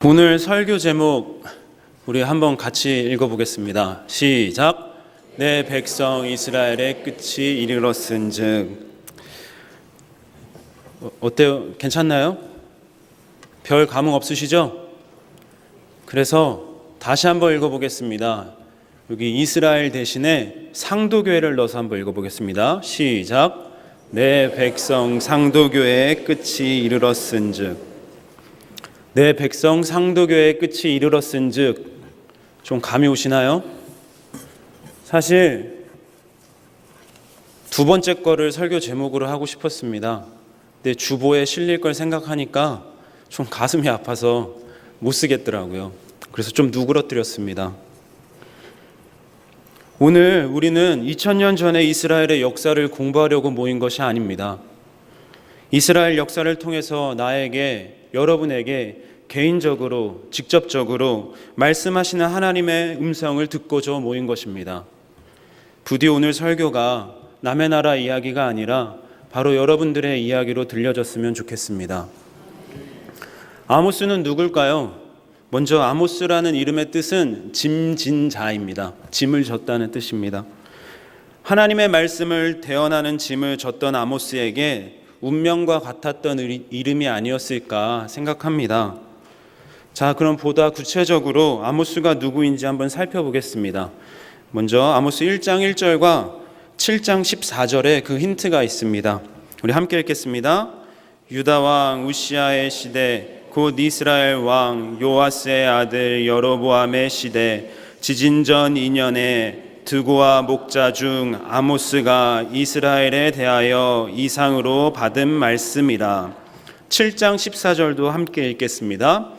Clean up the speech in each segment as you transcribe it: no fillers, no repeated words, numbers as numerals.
오늘 설교 제목 우리 한번 같이 읽어보겠습니다. 시작. 내 백성 이스라엘의 끝이 이르렀은즉. 어때요? 괜찮나요? 별 감흥 없으시죠? 그래서 다시 한번 읽어보겠습니다. 여기 이스라엘 대신에 상도교회를 넣어서 한번 읽어보겠습니다. 시작. 내 백성 상도교회의 끝이 이르렀은즉. 내 백성 상도교회의 끝이 이르렀은즉. 좀 감이 오시나요? 사실 두 번째 거를 설교 제목으로 하고 싶었습니다. 근데 주보에 실릴 걸 생각하니까 좀 가슴이 아파서 못 쓰겠더라고요. 그래서 좀 누그러뜨렸습니다. 오늘 우리는 2000년 전의 이스라엘의 역사를 공부하려고 모인 것이 아닙니다. 이스라엘 역사를 통해서 나에게, 여러분에게 개인적으로, 직접적으로 말씀하시는 하나님의 음성을 듣고자 모인 것입니다. 부디 오늘 설교가 남의 나라 이야기가 아니라 바로 여러분들의 이야기로 들려졌으면 좋겠습니다. 아모스는 누굴까요? 먼저 아모스라는 이름의 뜻은 짐진 자입니다. 짐을 졌다는 뜻입니다. 하나님의 말씀을 대언하는 짐을 졌던 아모스에게 운명과 같았던 이름이 아니었을까 생각합니다. 자, 그럼 보다 구체적으로 아모스가 누구인지 한번 살펴보겠습니다. 먼저 아모스 1장 1절과 7장 14절에 그 힌트가 있습니다. 우리 함께 읽겠습니다. 유다 왕 우시아의 시대, 곧 이스라엘 왕 요아스의 아들 여로보암의 시대, 지진전 2년에 드고와 목자 중 아모스가 이스라엘에 대하여 이상으로 받은 말씀이라. 7장 14절도 함께 읽겠습니다.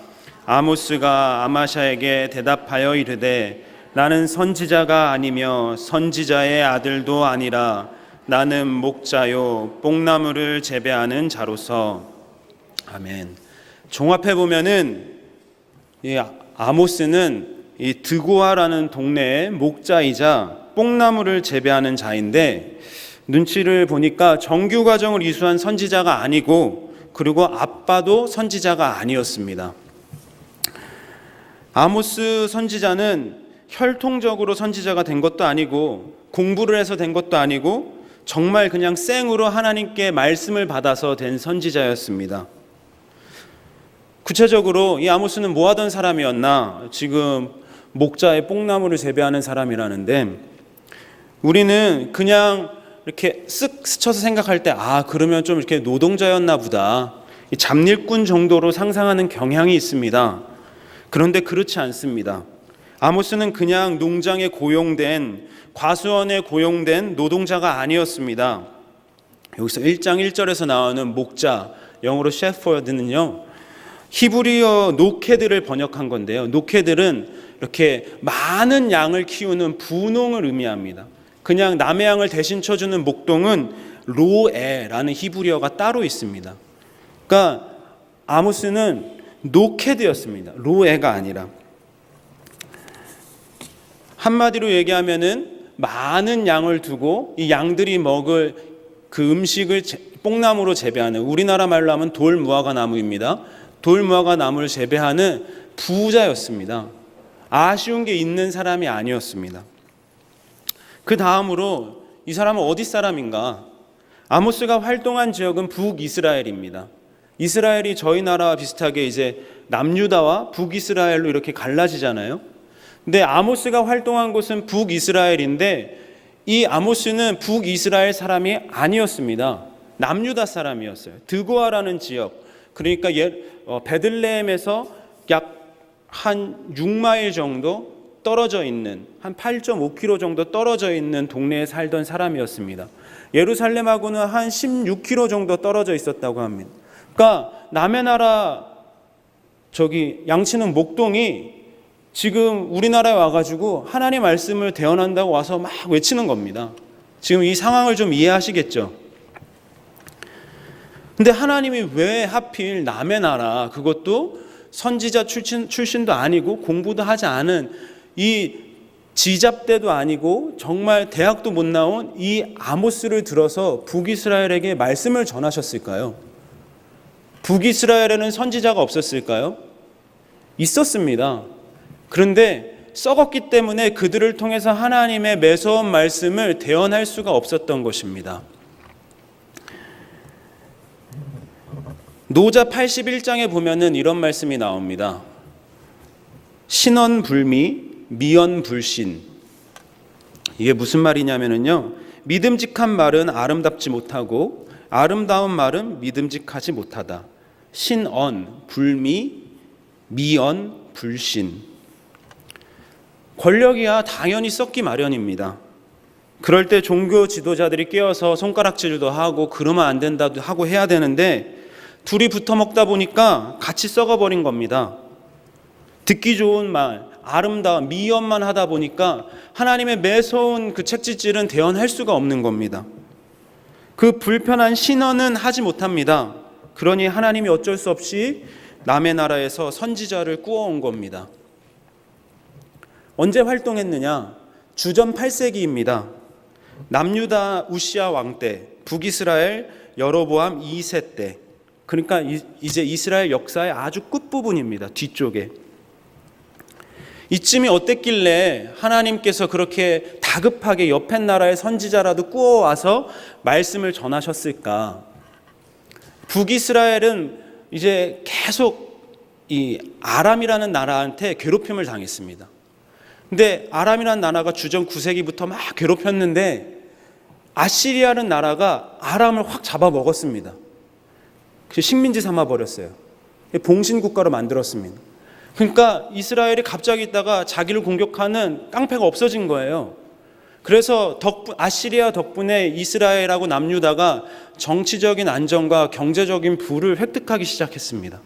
아모스가 아마샤에게 대답하여 이르되 나는 선지자가 아니며 선지자의 아들도 아니라 나는 목자요 뽕나무를 재배하는 자로서. 아멘. 종합해 보면은 이 아모스는 이 드고아라는 동네의 목자이자 뽕나무를 재배하는 자인데, 눈치를 보니까 정규 과정을 이수한 선지자가 아니고, 그리고 아빠도 선지자가 아니었습니다. 아모스 선지자는 혈통적으로 선지자가 된 것도 아니고, 공부를 해서 된 것도 아니고, 정말 그냥 생으로 하나님께 말씀을 받아서 된 선지자였습니다. 구체적으로 이 아모스는 뭐 하던 사람이었나? 지금 목자의 뽕나무를 재배하는 사람이라는데, 우리는 그냥 이렇게 쓱 스쳐서 생각할 때 그러면 좀 이렇게 노동자였나 보다, 잡일꾼 정도로 상상하는 경향이 있습니다. 그런데 그렇지 않습니다. 아모스는 그냥 농장에 고용된, 과수원에 고용된 노동자가 아니었습니다. 여기서 1장 1절에서 나오는 목자, 영어로 셰퍼드는요, 히브리어 노케드를 번역한 건데요. 노케들은 이렇게 많은 양을 키우는 분홍을 의미합니다. 그냥 남의 양을 대신 쳐주는 목동은 로에라는 히브리어가 따로 있습니다. 그러니까 아모스는 노케드였습니다. 로에가 아니라. 한마디로 얘기하면은 많은 양을 두고 이 양들이 먹을 그 음식을 뽕나무로 재배하는, 우리나라 말로 하면 돌무화과 나무입니다. 돌무화과 나무를 재배하는 부자였습니다. 아쉬운 게 있는 사람이 아니었습니다. 그 다음으로 이 사람은 어디 사람인가? 아모스가 활동한 지역은 북이스라엘입니다. 이스라엘이 저희 나라와 비슷하게 이제 남유다와 북이스라엘로 이렇게 갈라지잖아요. 근데 아모스가 활동한 곳은 북이스라엘인데, 이 아모스는 북이스라엘 사람이 아니었습니다. 남유다 사람이었어요. 드고아라는 지역, 그러니까 베들레헴에서 약 한 6마일 정도 떨어져 있는, 한 8.5km 정도 떨어져 있는 동네에 살던 사람이었습니다. 예루살렘하고는 한 16km 정도 떨어져 있었다고 합니다. 그러니까 남의 나라 양치는 목동이 지금 우리나라에 와가지고 하나님 말씀을 대언한다고 와서 막 외치는 겁니다. 지금 이 상황을 좀 이해하시겠죠? 근데 하나님이 왜 하필 남의 나라, 그것도 선지자 출신도 아니고 공부도 하지 않은, 이 지잡대도 아니고 정말 대학도 못 나온 이 아모스를 들어서 북이스라엘에게 말씀을 전하셨을까요? 북이스라엘에는 선지자가 없었을까요? 있었습니다. 그런데 썩었기 때문에 그들을 통해서 하나님의 매서운 말씀을 대언할 수가 없었던 것입니다. 노자 81장에 보면은 이런 말씀이 나옵니다. 신언불미, 미언불신. 이게 무슨 말이냐면요, 믿음직한 말은 아름답지 못하고 아름다운 말은 믿음직하지 못하다. 신언, 불미, 미언, 불신. 권력이야 당연히 썩기 마련입니다. 그럴 때 종교 지도자들이 깨어서 손가락질도 하고 그러면 안 된다도 하고 해야 되는데 둘이 붙어 먹다 보니까 같이 썩어버린 겁니다. 듣기 좋은 말, 아름다운 미언만 하다 보니까 하나님의 매서운 그 책짓질은 대언할 수가 없는 겁니다. 그 불편한 신언은 하지 못합니다. 그러니 하나님이 어쩔 수 없이 남의 나라에서 선지자를 꾸어온 겁니다. 언제 활동했느냐? 주전 8세기입니다. 남유다 우시아 왕 때, 북이스라엘 여로보암 2세 때, 그러니까 이제 이스라엘 역사의 아주 끝부분입니다. 뒤쪽에. 이쯤이 어땠길래 하나님께서 그렇게 다급하게 옆에 나라의 선지자라도 꾸어와서 말씀을 전하셨을까? 북이스라엘은 이제 계속 이 아람이라는 나라한테 괴롭힘을 당했습니다. 근데 아람이라는 나라가 주전 9세기부터 막 괴롭혔는데 아시리아라는 나라가 아람을 확 잡아먹었습니다. 식민지 삼아버렸어요. 봉신국가로 만들었습니다. 그러니까 이스라엘이 갑자기 있다가 자기를 공격하는 깡패가 없어진 거예요. 그래서 아시리아 덕분에 이스라엘하고 남유다가 정치적인 안정과 경제적인 부를 획득하기 시작했습니다.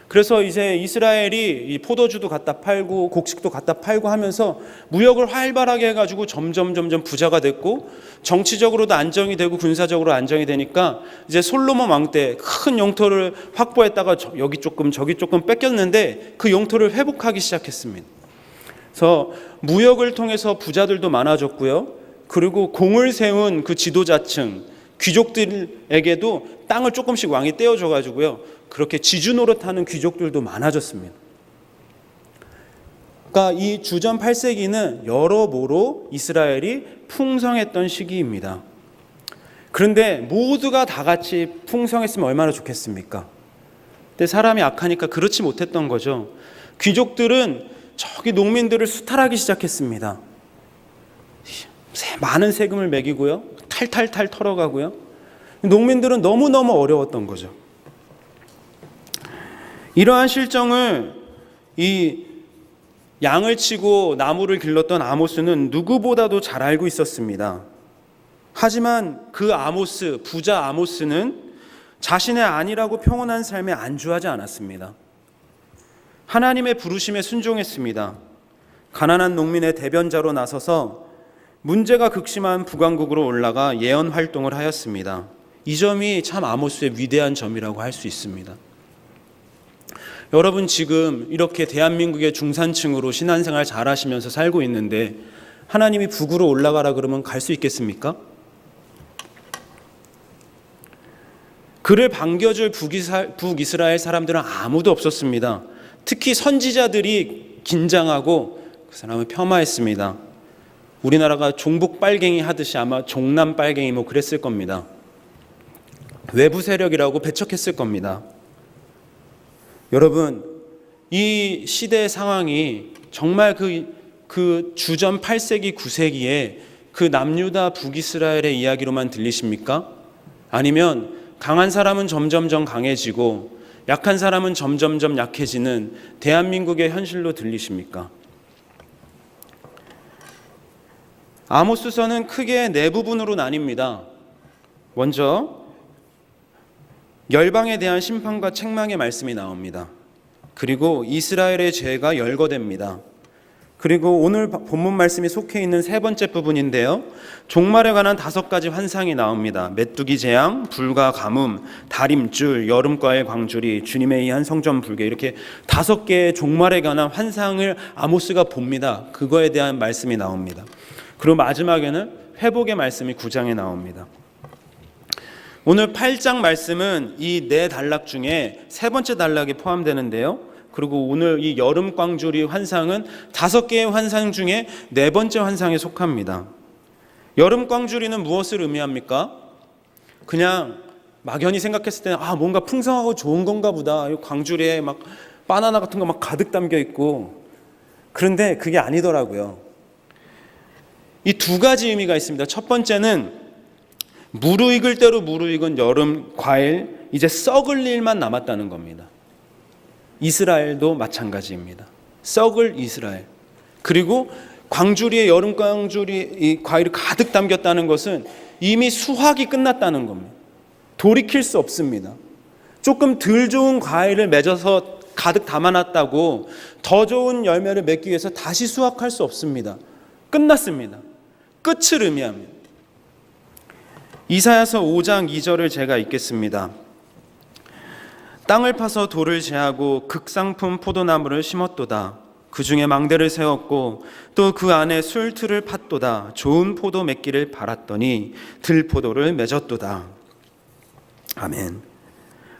그래서 이제 이스라엘이 포도주도 갖다 팔고 곡식도 갖다 팔고 하면서 무역을 활발하게 해가지고 점점 부자가 됐고 정치적으로도 안정이 되고 군사적으로 안정이 되니까 이제 솔로몬 왕 때 큰 영토를 확보했다가 여기 조금 저기 조금 뺏겼는데 그 영토를 회복하기 시작했습니다. 그래서 무역을 통해서 부자들도 많아졌고요. 그리고 공을 세운 그 지도자층 귀족들에게도 땅을 조금씩 왕이 떼어줘가지고요. 그렇게 지주 노릇하는 귀족들도 많아졌습니다. 그러니까 이 주전 8세기는 여러모로 이스라엘이 풍성했던 시기입니다. 그런데 모두가 다 같이 풍성했으면 얼마나 좋겠습니까? 근데 사람이 악하니까 그렇지 못했던 거죠. 귀족들은 저기 농민들을 수탈하기 시작했습니다. 많은 세금을 매기고요. 탈탈탈 털어가고요. 농민들은 너무너무 어려웠던 거죠. 이러한 실정을 이 양을 치고 나무를 길렀던 아모스는 누구보다도 잘 알고 있었습니다. 하지만 그 아모스, 부자 아모스는 자신의 안일하고 평온한 삶에 안주하지 않았습니다. 하나님의 부르심에 순종했습니다. 가난한 농민의 대변자로 나서서 문제가 극심한 북왕국으로 올라가 예언 활동을 하였습니다. 이 점이 참 아모스의 위대한 점이라고 할 수 있습니다. 여러분 지금 이렇게 대한민국의 중산층으로 신앙생활 잘 하시면서 살고 있는데 하나님이 북으로 올라가라 그러면 갈 수 있겠습니까? 그를 반겨줄 북이스라엘 사람들은 아무도 없었습니다. 특히 선지자들이 긴장하고 그 사람을 폄하했습니다. 우리나라가 종북 빨갱이 하듯이 아마 종남 빨갱이 뭐 그랬을 겁니다. 외부 세력이라고 배척했을 겁니다. 여러분, 이 시대의 상황이 정말 그 주전 8세기, 9세기에 그 남유다 북이스라엘의 이야기로만 들리십니까? 아니면 강한 사람은 점점점 강해지고 약한 사람은 점점점 약해지는 대한민국의 현실로 들리십니까? 아모스서는 크게 네 부분으로 나뉩니다. 먼저 열방에 대한 심판과 책망의 말씀이 나옵니다. 그리고 이스라엘의 죄가 열거됩니다. 그리고 오늘 본문 말씀이 속해 있는 세 번째 부분인데요. 종말에 관한 5가지 환상이 나옵니다. 메뚜기 재앙, 불과 가뭄, 다림줄, 여름과의 광주리, 주님에 의한 성전 불개, 이렇게 5개의 종말에 관한 환상을 아모스가 봅니다. 그거에 대한 말씀이 나옵니다. 그리고 마지막에는 회복의 말씀이 9장에 나옵니다. 오늘 8장 말씀은 이 네 단락 중에 세 번째 단락이 포함되는데요. 그리고 오늘 이 여름 꽝줄이 환상은 5개의 환상 중에 4번째 환상에 속합니다. 여름 꽝줄이는 무엇을 의미합니까? 그냥 막연히 생각했을 때는 뭔가 풍성하고 좋은 건가 보다. 이 광주리에 막 바나나 같은 거 막 가득 담겨 있고. 그런데 그게 아니더라고요. 이 2가지 의미가 있습니다. 첫 번째는 무르익을 대로 무르익은 여름 과일, 이제 썩을 일만 남았다는 겁니다. 이스라엘도 마찬가지입니다. 썩을 이스라엘. 그리고 광주리에 여름 광주리 이 과일이 가득 담겼다는 것은 이미 수확이 끝났다는 겁니다. 돌이킬 수 없습니다. 조금 덜 좋은 과일을 맺어서 가득 담아놨다고 더 좋은 열매를 맺기 위해서 다시 수확할 수 없습니다. 끝났습니다. 끝을 의미합니다. 이사야서 5장 2절을 제가 읽겠습니다. 땅을 파서 돌을 제하고 극상품 포도나무를 심었도다. 그 중에 망대를 세웠고 또 그 안에 술틀을 팠도다. 좋은 포도 맺기를 바랐더니 들포도를 맺었도다. 아멘.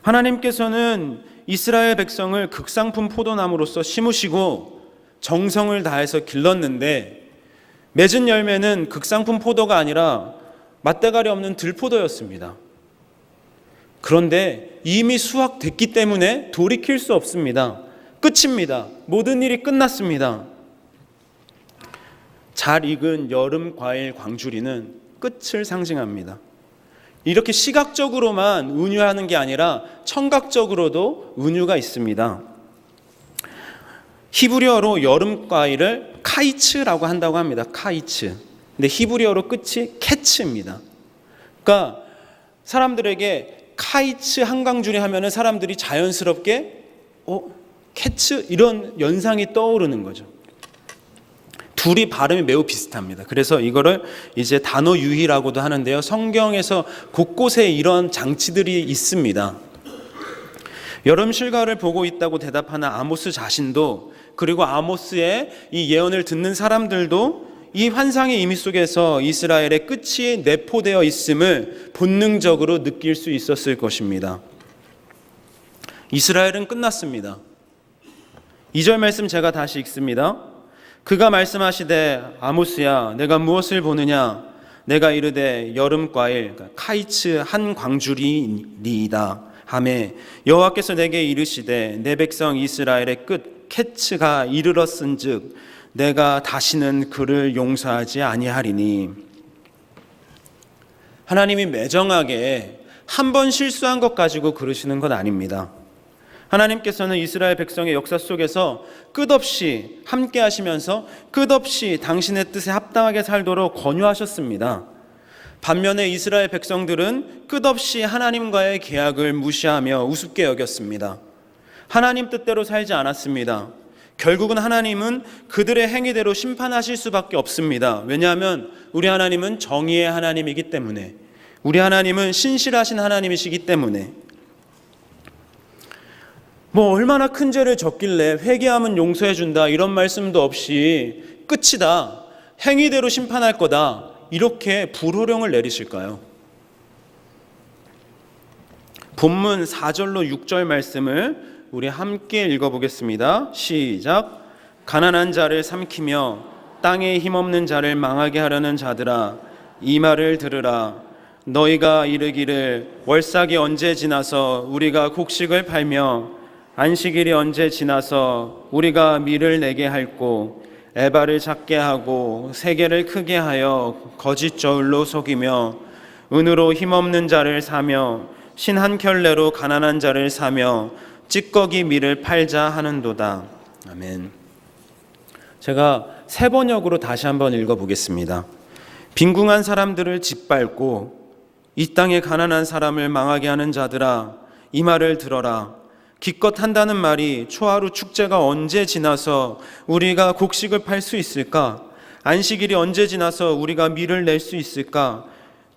하나님께서는 이스라엘 백성을 극상품 포도나무로서 심으시고 정성을 다해서 길렀는데 맺은 열매는 극상품 포도가 아니라 맛대가리 없는 들포도였습니다. 그런데 이미 수확됐기 때문에 돌이킬 수 없습니다. 끝입니다. 모든 일이 끝났습니다. 잘 익은 여름 과일 광주리는 끝을 상징합니다. 이렇게 시각적으로만 은유하는 게 아니라 청각적으로도 은유가 있습니다. 히브리어로 여름 과일을 카이츠라고 한다고 합니다. 카이츠. 근데 히브리어로 끝이 캐츠입니다. 그러니까 사람들에게 카이츠 한광줄이 하면은 사람들이 자연스럽게 캐츠 이런 연상이 떠오르는 거죠. 둘이 발음이 매우 비슷합니다. 그래서 이거를 이제 단어 유희라고도 하는데요. 성경에서 곳곳에 이런 장치들이 있습니다. 여름 실과를 보고 있다고 대답하는 아모스 자신도, 그리고 아모스의 이 예언을 듣는 사람들도 이 환상의 의미 속에서 이스라엘의 끝이 내포되어 있음을 본능적으로 느낄 수 있었을 것입니다. 이스라엘은 끝났습니다. 2절 말씀 제가 다시 읽습니다. 그가 말씀하시되 아모스야 내가 무엇을 보느냐? 내가 이르되 여름 과일 카이츠 한 광주리니이다 하매 여호와께서 내게 이르시되 내 백성 이스라엘의 끝 캐츠가 이르렀은즉 내가 다시는 그를 용서하지 아니하리니. 하나님이 매정하게 한 번 실수한 것 가지고 그러시는 건 아닙니다. 하나님께서는 이스라엘 백성의 역사 속에서 끝없이 함께 하시면서 끝없이 당신의 뜻에 합당하게 살도록 권유하셨습니다. 반면에 이스라엘 백성들은 끝없이 하나님과의 계약을 무시하며 우습게 여겼습니다. 하나님 뜻대로 살지 않았습니다. 결국은 하나님은 그들의 행위대로 심판하실 수밖에 없습니다. 왜냐하면 우리 하나님은 정의의 하나님이기 때문에, 우리 하나님은 신실하신 하나님이시기 때문에. 얼마나 큰 죄를 졌길래 회개하면 용서해 준다 이런 말씀도 없이 끝이다, 행위대로 심판할 거다 이렇게 불호령을 내리실까요? 본문 4절로 6절 말씀을 우리 함께 읽어보겠습니다. 시작. 가난한 자를 삼키며 땅에 힘없는 자를 망하게 하려는 자들아 이 말을 들으라. 너희가 이르기를 월삭이 언제 지나서 우리가 곡식을 팔며 안식일이 언제 지나서 우리가 밀을 내게 할꼬 에바를 작게 하고 세계를 크게 하여 거짓 저울로 속이며 은으로 힘없는 자를 사며 신 한 켤레로 가난한 자를 사며 찌꺼기 밀을 팔자 하는도다. 아멘. 제가 세 번역으로 다시 한번 읽어보겠습니다. 빈궁한 사람들을 짓밟고 이 땅에 가난한 사람을 망하게 하는 자들아 이 말을 들어라. 기껏 한다는 말이 초하루 축제가 언제 지나서 우리가 곡식을 팔 수 있을까? 안식일이 언제 지나서 우리가 밀을 낼 수 있을까?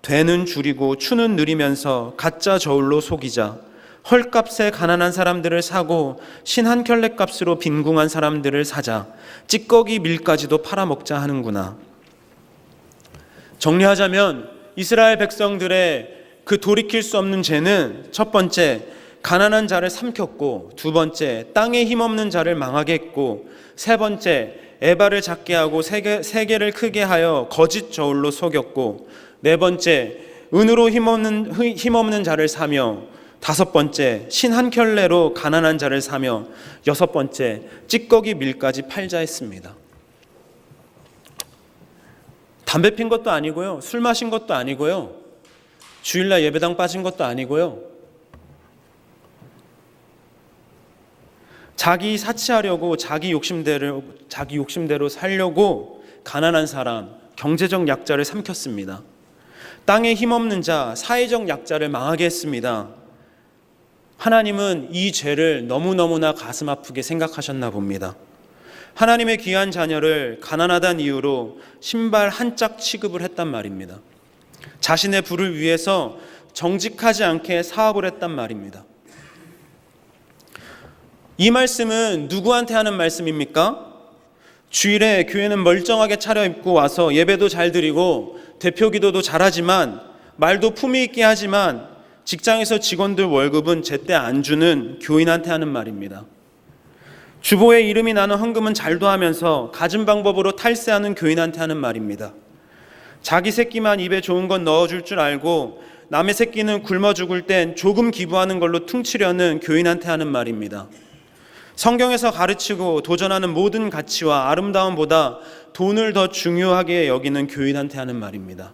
되는 줄이고 추는 느리면서 가짜 저울로 속이자. 헐값에 가난한 사람들을 사고 신 한 켤레 값으로 빈궁한 사람들을 사자. 찌꺼기 밀까지도 팔아먹자 하는구나. 정리하자면 이스라엘 백성들의 그 돌이킬 수 없는 죄는 첫 번째, 가난한 자를 삼켰고, 두 번째, 땅에 힘없는 자를 망하게 했고, 세 번째, 에바를 작게 하고 세계를 크게 하여 거짓 저울로 속였고, 네 번째, 은으로 힘없는 자를 사며, 다섯 번째, 신 한 켤레로 가난한 자를 사며, 여섯 번째, 찌꺼기 밀까지 팔자 했습니다. 담배 핀 것도 아니고요, 술 마신 것도 아니고요, 주일날 예배당 빠진 것도 아니고요, 자기 사치하려고 자기 욕심대로 살려고 가난한 사람, 경제적 약자를 삼켰습니다. 땅에 힘없는 자, 사회적 약자를 망하게 했습니다. 하나님은 이 죄를 너무너무나 가슴 아프게 생각하셨나 봅니다. 하나님의 귀한 자녀를 가난하다는 이유로 신발 한 짝 취급을 했단 말입니다. 자신의 부를 위해서 정직하지 않게 사업을 했단 말입니다. 이 말씀은 누구한테 하는 말씀입니까? 주일에 교회는 멀쩡하게 차려입고 와서 예배도 잘 드리고 대표 기도도 잘하지만 말도 품위 있게 하지만 직장에서 직원들 월급은 제때 안 주는 교인한테 하는 말입니다. 주보에 이름이 나는 헌금은 잘도 하면서 가진 방법으로 탈세하는 교인한테 하는 말입니다. 자기 새끼만 입에 좋은 건 넣어줄 줄 알고 남의 새끼는 굶어 죽을 땐 조금 기부하는 걸로 퉁치려는 교인한테 하는 말입니다. 성경에서 가르치고 도전하는 모든 가치와 아름다움보다 돈을 더 중요하게 여기는 교인한테 하는 말입니다.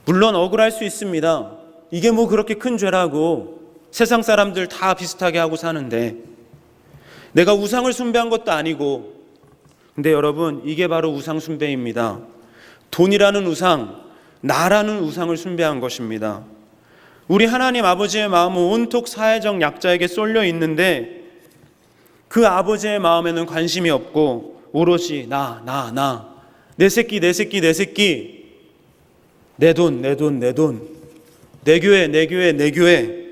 물론 억울할 수 있습니다. 이게 뭐 그렇게 큰 죄라고, 세상 사람들 다 비슷하게 하고 사는데 내가 우상을 숭배한 것도 아니고. 근데 여러분, 이게 바로 우상 숭배입니다. 돈이라는 우상, 나라는 우상을 숭배한 것입니다. 우리 하나님 아버지의 마음은 온통 사회적 약자에게 쏠려 있는데 그 아버지의 마음에는 관심이 없고 오롯이 내 새끼, 내 돈, 내 교회.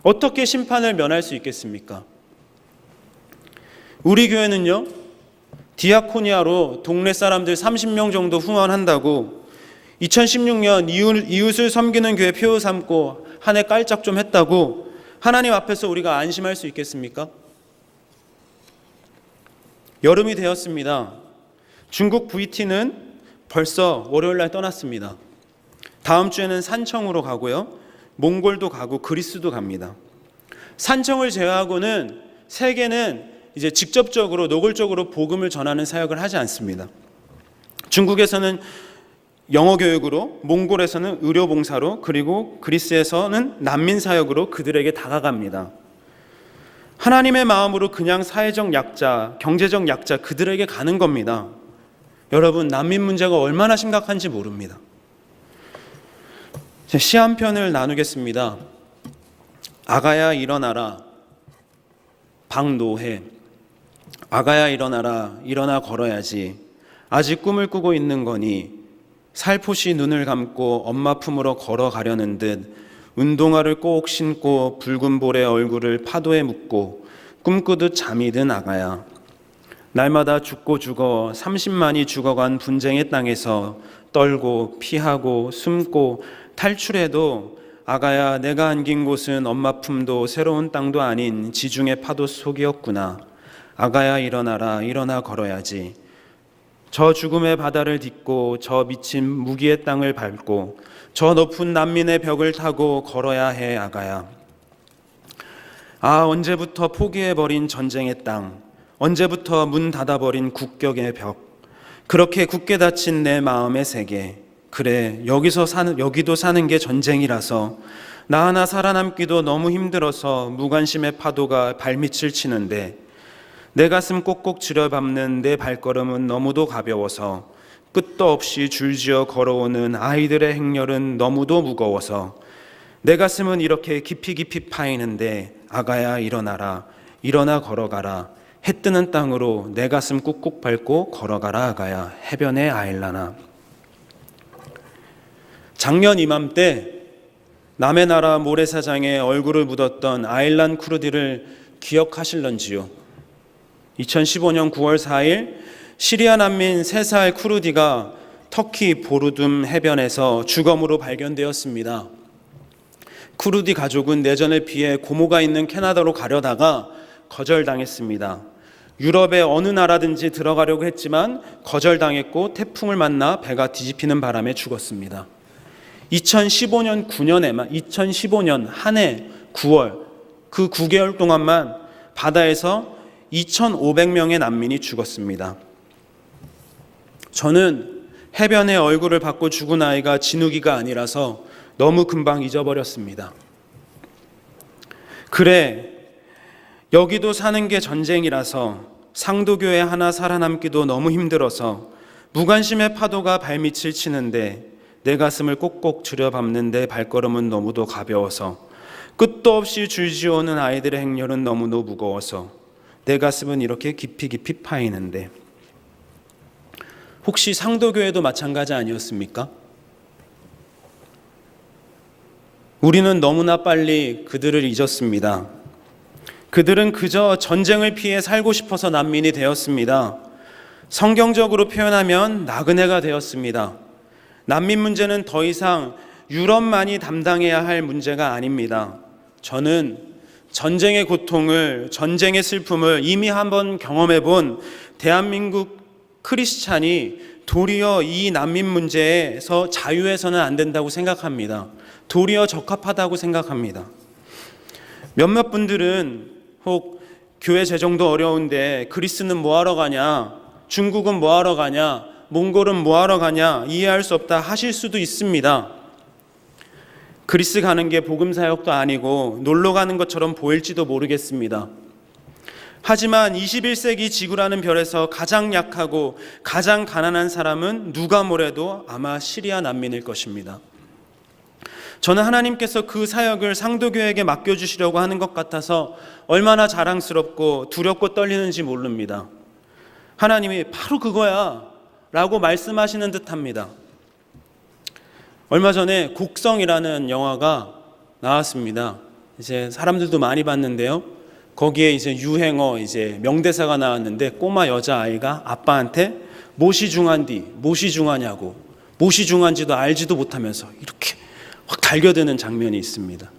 어떻게 심판을 면할 수 있겠습니까? 우리 교회는요, 디아코니아로 동네 사람들 30명 정도 후원한다고 2016년 이웃을 섬기는 교회 표 삼고 한 해 깔짝 좀 했다고 하나님 앞에서 우리가 안심할 수 있겠습니까? 여름이 되었습니다. 중국 VT는 벌써 월요일날 떠났습니다. 다음 주에는 산청으로 가고요, 몽골도 가고 그리스도 갑니다. 산청을 제외하고는 세계는 이제 직접적으로 노골적으로 복음을 전하는 사역을 하지 않습니다. 중국에서는 영어 교육으로, 몽골에서는 의료 봉사로, 그리고 그리스에서는 난민 사역으로 그들에게 다가갑니다. 하나님의 마음으로 그냥 사회적 약자, 경제적 약자 그들에게 가는 겁니다. 여러분, 난민 문제가 얼마나 심각한지 모릅니다. 시 한 편을 나누겠습니다. 아가야 일어나라. 박노해. 아가야 일어나라. 일어나 걸어야지. 아직 꿈을 꾸고 있는 거니 살포시 눈을 감고 엄마 품으로 걸어가려는 듯 운동화를 꼭 신고 붉은 볼에 얼굴을 파도에 묻고 꿈꾸듯 잠이 든 아가야. 날마다 죽고 죽어 30만이 죽어간 분쟁의 땅에서 떨고 피하고 숨고 탈출해도 아가야, 내가 안긴 곳은 엄마 품도 새로운 땅도 아닌 지중해 파도 속이었구나. 아가야 일어나라. 일어나 걸어야지. 저 죽음의 바다를 딛고 저 미친 무기의 땅을 밟고 저 높은 난민의 벽을 타고 걸어야 해. 아가야. 아, 언제부터 포기해버린 전쟁의 땅, 언제부터 문 닫아버린 국격의 벽, 그렇게 굳게 닫힌 내 마음의 세계. 그래, 여기도 사는 게 전쟁이라서 나 하나 살아남기도 너무 힘들어서 무관심의 파도가 발밑을 치는데 내 가슴 꼭꼭 쥐어밟는 내 발걸음은 너무도 가벼워서 끝도 없이 줄지어 걸어오는 아이들의 행렬은 너무도 무거워서 내 가슴은 이렇게 깊이 파이는데 아가야 일어나라. 일어나 걸어가라. 해 뜨는 땅으로 내 가슴 꾹꾹 밟고 걸어가라. 아가야. 해변의 아일라나. 작년 이맘때 남의 나라 모래사장에 얼굴을 묻었던 아일란 쿠르디를 기억하실런지요? 2015년 9월 4일 시리아 난민 3살 쿠르디가 터키 보르둠 해변에서 주검으로 발견되었습니다. 쿠르디 가족은 내전을 피해 고모가 있는 캐나다로 가려다가 거절당했습니다. 유럽의 어느 나라든지 들어가려고 했지만 거절당했고 태풍을 만나 배가 뒤집히는 바람에 죽었습니다. 2015년 한 해 9월 그 9개월 동안만 바다에서 2,500명의 난민이 죽었습니다. 저는 해변에 얼굴을 받고 죽은 아이가 진우기가 아니라서 너무 금방 잊어버렸습니다. 그래, 여기도 사는 게 전쟁이라서 상도교회 하나 살아남기도 너무 힘들어서 무관심의 파도가 발밑을 치는데 내 가슴을 꼭꼭 들여밟는데 발걸음은 너무도 가벼워서 끝도 없이 줄지어오는 아이들의 행렬은 너무도 무거워서 내 가슴은 이렇게 깊이 파이는데. 혹시 상도교회도 마찬가지 아니었습니까? 우리는 너무나 빨리 그들을 잊었습니다. 그들은 그저 전쟁을 피해 살고 싶어서 난민이 되었습니다. 성경적으로 표현하면 나그네가 되었습니다. 난민 문제는 더 이상 유럽만이 담당해야 할 문제가 아닙니다. 저는 전쟁의 고통을, 전쟁의 슬픔을 이미 한번 경험해 본 대한민국 크리스찬이 도리어 이 난민 문제에서 자유해서는 안 된다고 생각합니다. 도리어 적합하다고 생각합니다. 몇몇 분들은 혹 교회 재정도 어려운데 그리스는 뭐하러 가냐, 중국은 뭐하러 가냐, 몽골은 뭐하러 가냐 이해할 수 없다 하실 수도 있습니다. 그리스 가는 게 복음사역도 아니고 놀러 가는 것처럼 보일지도 모르겠습니다. 하지만 21세기 지구라는 별에서 가장 약하고 가장 가난한 사람은 누가 뭐래도 아마 시리아 난민일 것입니다. 저는 하나님께서 그 사역을 상도교회에게 맡겨주시려고 하는 것 같아서 얼마나 자랑스럽고 두렵고 떨리는지 모릅니다. 하나님이 바로 그거야 라고 말씀하시는 듯합니다. 얼마 전에 곡성이라는 영화가 나왔습니다. 이제 사람들도 많이 봤는데요. 거기에 이제 유행어 명대사가 나왔는데 꼬마 여자아이가 아빠한테 무엇이 중하냐고 무엇이 중한지도 알지도 못하면서 이렇게 확 달겨드는 장면이 있습니다.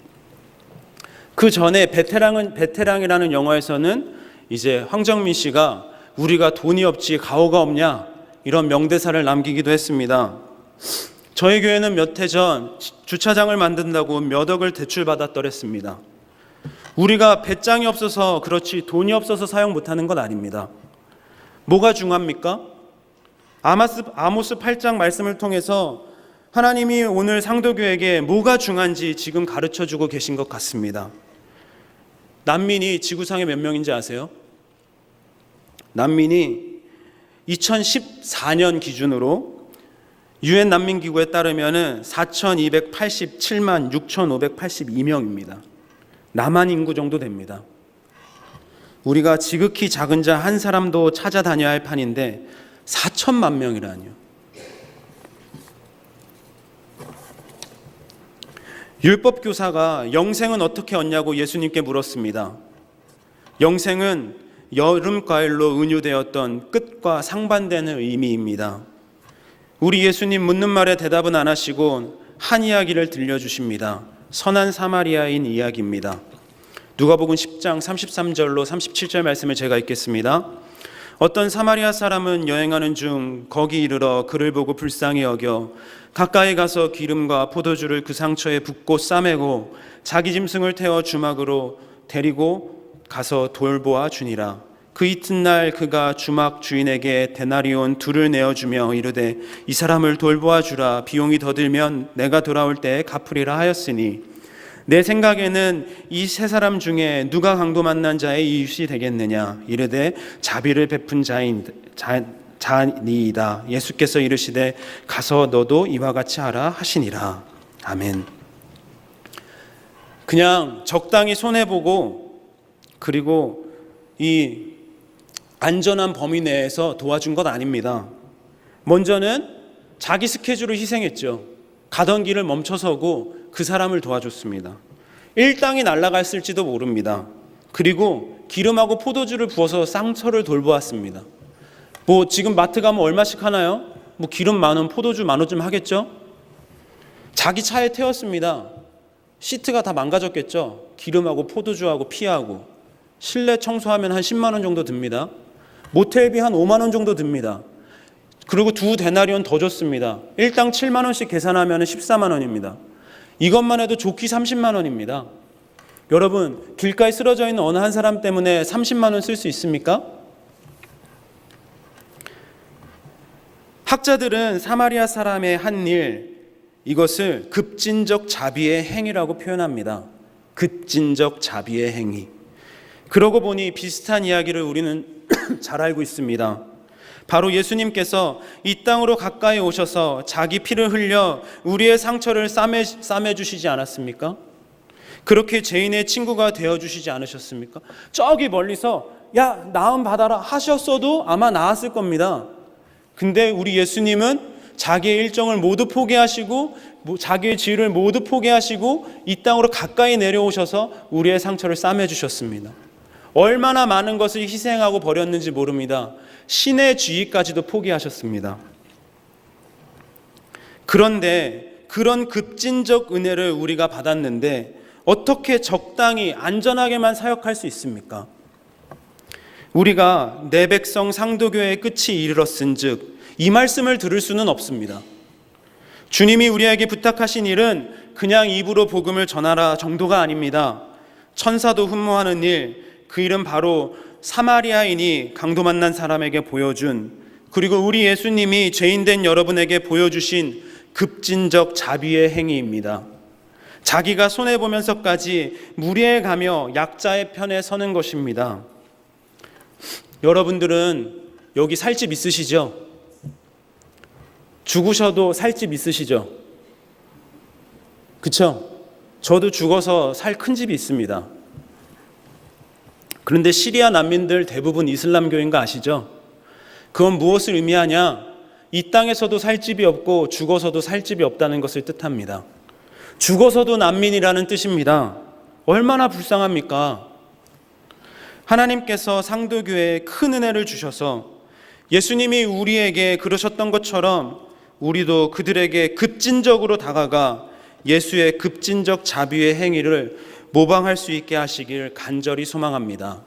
그 전에 베테랑이라는 영화에서는 이제 황정민 씨가 우리가 돈이 없지 가오가 없냐 이런 명대사를 남기기도 했습니다. 저희 교회는 몇 해 전 주차장을 만든다고 몇 억을 대출받았더랬습니다. 우리가 배짱이 없어서 그렇지 돈이 없어서 사용 못하는 건 아닙니다. 뭐가 중합니까? 아모스 8장 말씀을 통해서 하나님이 오늘 상도교에게 뭐가 중한지 지금 가르쳐주고 계신 것 같습니다. 난민이 지구상에 몇 명인지 아세요? 난민이 2014년 기준으로 UN 난민기구에 따르면 4,287만 6,582명입니다. 남한 인구 정도 됩니다. 우리가 지극히 작은 자 한 사람도 찾아다녀야 할 판인데 4천만 명이라니요. 율법교사가 영생은 어떻게 얻냐고 예수님께 물었습니다. 영생은 여름과일로 은유되었던 끝과 상반되는 의미입니다. 우리 예수님 묻는 말에 대답은 안 하시고 한 이야기를 들려주십니다. 선한 사마리아인 이야기입니다. 누가복음 10장 33절로 37절 말씀을 제가 읽겠습니다. 어떤 사마리아 사람은 여행하는 중 거기 이르러 그를 보고 불쌍히 여겨 가까이 가서 기름과 포도주를 그 상처에 붓고 싸매고 자기 짐승을 태워 주막으로 데리고 가서 돌보아 주니라. 그 이튿날 그가 주막 주인에게 데나리온 2를 내어주며 이르되 이 사람을 돌보아 주라. 비용이 더 들면 내가 돌아올 때에 갚으리라 하였으니 내 생각에는 이 세 사람 중에 누가 강도 만난 자의 이웃이 되겠느냐. 이르되 자비를 베푼 자니이다. 예수께서 이르시되 가서 너도 이와 같이 하라 하시니라. 아멘. 그냥 적당히 손해보고 그리고 이 안전한 범위 내에서 도와준 것 아닙니다. 먼저는 자기 스케줄을 희생했죠. 가던 길을 멈춰서고 그 사람을 도와줬습니다. 일당이 날아갔을지도 모릅니다. 그리고 기름하고 포도주를 부어서 상처를 돌보았습니다. 뭐 지금 마트 가면 얼마씩 하나요? 뭐 기름 10,000원, 포도주 10,000원쯤 하겠죠? 자기 차에 태웠습니다. 시트가 다 망가졌겠죠. 기름하고 포도주하고 피하고. 실내 청소하면 한 10만 원 정도 듭니다. 모텔비 한 5만 원 정도 듭니다. 그리고 2데나리온 더 줬습니다. 일당 7만 원씩 계산하면 14만 원입니다. 이것만 해도 좋기 30만 원입니다. 여러분, 길가에 쓰러져 있는 어느 한 사람 때문에 30만 원 쓸 수 있습니까? 학자들은 사마리아 사람의 한 일, 이것을 급진적 자비의 행위라고 표현합니다. 급진적 자비의 행위. 그러고 보니 비슷한 이야기를 우리는 잘 알고 있습니다. 바로 예수님께서 이 땅으로 가까이 오셔서 자기 피를 흘려 우리의 상처를 싸매 주시지 않았습니까? 그렇게 죄인의 친구가 되어 주시지 않으셨습니까? 저기 멀리서 야, 나음 받아라 하셨어도 아마 나았을 겁니다. 근데 우리 예수님은 자기의 일정을 모두 포기하시고 자기의 지위를 모두 포기하시고 이 땅으로 가까이 내려오셔서 우리의 상처를 싸매 주셨습니다. 얼마나 많은 것을 희생하고 버렸는지 모릅니다. 신의 지위까지도 포기하셨습니다. 그런데 그런 급진적 은혜를 우리가 받았는데 어떻게 적당히 안전하게만 사역할 수 있습니까? 우리가 내 백성 상도교의 끝이 이르렀은즉 이 말씀을 들을 수는 없습니다. 주님이 우리에게 부탁하신 일은 그냥 입으로 복음을 전하라 정도가 아닙니다. 천사도 흠모하는 일, 그 일은 바로 사마리아인이 강도 만난 사람에게 보여준, 그리고 우리 예수님이 죄인된 여러분에게 보여주신 급진적 자비의 행위입니다. 자기가 손해보면서까지 무리해 가며 약자의 편에 서는 것입니다. 여러분들은 여기 살 집 있으시죠? 죽으셔도 살 집 있으시죠? 그쵸? 저도 죽어서 살 큰 집이 있습니다. 그런데 시리아 난민들 대부분 이슬람교인 거 아시죠? 그건 무엇을 의미하냐? 이 땅에서도 살 집이 없고 죽어서도 살 집이 없다는 것을 뜻합니다. 죽어서도 난민이라는 뜻입니다. 얼마나 불쌍합니까? 하나님께서 상도교회에 큰 은혜를 주셔서 예수님이 우리에게 그러셨던 것처럼 우리도 그들에게 급진적으로 다가가 예수의 급진적 자비의 행위를 모방할 수 있게 하시길 간절히 소망합니다.